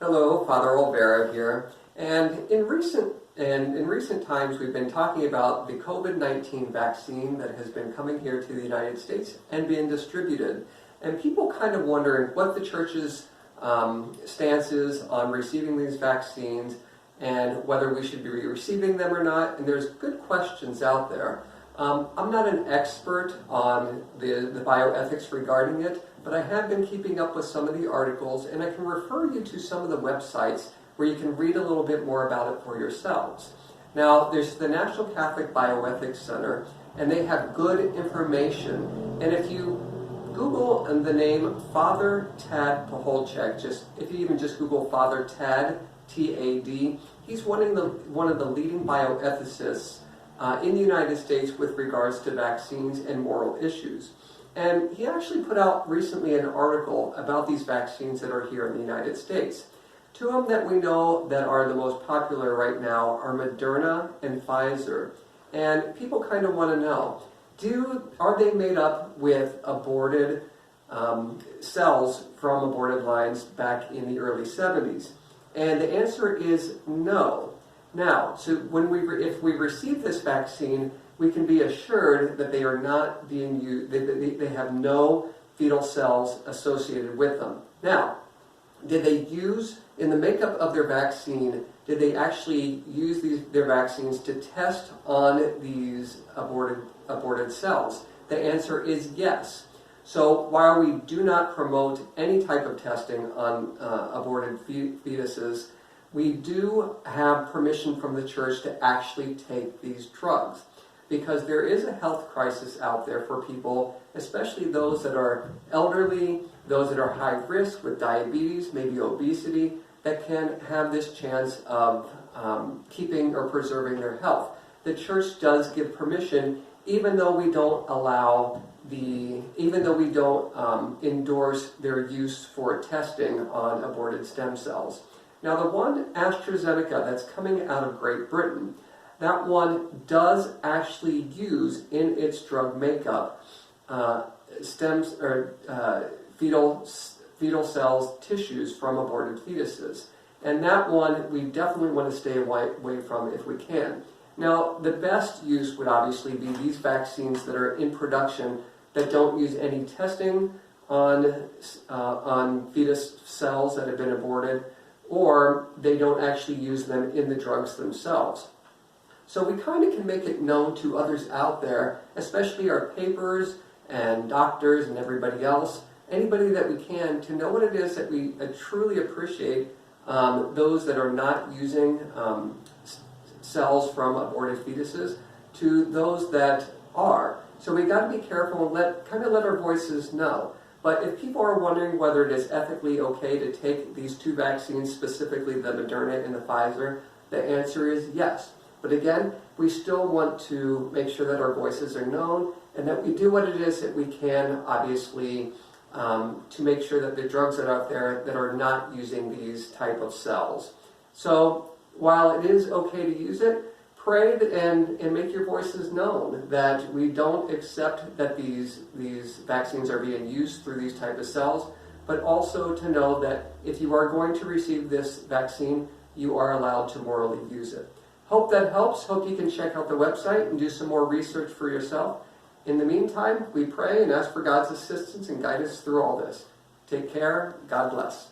Hello, Father Olvera here. And in recent times, we've been talking about the COVID-19 vaccine that has been coming here to the United States and being distributed. And people kind of wondering what the church's stance is on receiving these vaccines and whether we should be receiving them or not. And there's good questions out there. I'm not an expert on the bioethics regarding it, but I have been keeping up with some of the articles, and I can refer you to some of the websites where you can read a little bit more about it for yourselves. Now, there's the National Catholic Bioethics Center, and they have good information. And if you Google the name Father Tad Pacholczyk, if you even just Google Father Tad, T-A-D, he's one of the leading bioethicists in the United States with regards to vaccines and moral issues. And he actually put out recently an article about these vaccines that are here in the United States. Two of them that we know that are the most popular right now are Moderna and Pfizer. And people kind of want to know, are they made up with aborted cells from aborted lines back in the early 70s? And the answer is no. Now, so if we receive this vaccine, we can be assured that they are not being used, they have no fetal cells associated with them. Now, did they use, in the makeup of their vaccine, did they actually use their vaccines to test on these aborted cells? The answer is yes. So while we do not promote any type of testing on aborted fetuses, we do have permission from the church to actually take these drugs, because there is a health crisis out there for people, especially those that are elderly, those that are high risk with diabetes, maybe obesity, that can have this chance of keeping or preserving their health. The church does give permission, even though we don't endorse their use for testing on aborted stem cells. Now, the one AstraZeneca that's coming out of Great Britain, that one does actually use in its drug makeup fetal cells, tissues from aborted fetuses. And that one we definitely want to stay away from if we can. Now, the best use would obviously be these vaccines that are in production that don't use any testing on fetus cells that have been aborted, or they don't actually use them in the drugs themselves. So we kind of can make it known to others out there, especially our papers and doctors and everybody else, anybody that we can, to know what it is that we truly appreciate those that are not using cells from aborted fetuses to those that are. So we got to be careful and kind of let our voices know. But if people are wondering whether it is ethically okay to take these two vaccines, specifically the Moderna and the Pfizer, the answer is yes. But again, we still want to make sure that our voices are known and that we do what it is that we can, obviously, to make sure that the drugs that are out there that are not using these type of cells. So while it is okay to use it, pray and make your voices known that we don't accept that these vaccines are being used through these type of cells, but also to know that if you are going to receive this vaccine, you are allowed to morally use it. Hope that helps. Hope you can check out the website and do some more research for yourself. In the meantime, we pray and ask for God's assistance and guidance through all this. Take care. God bless.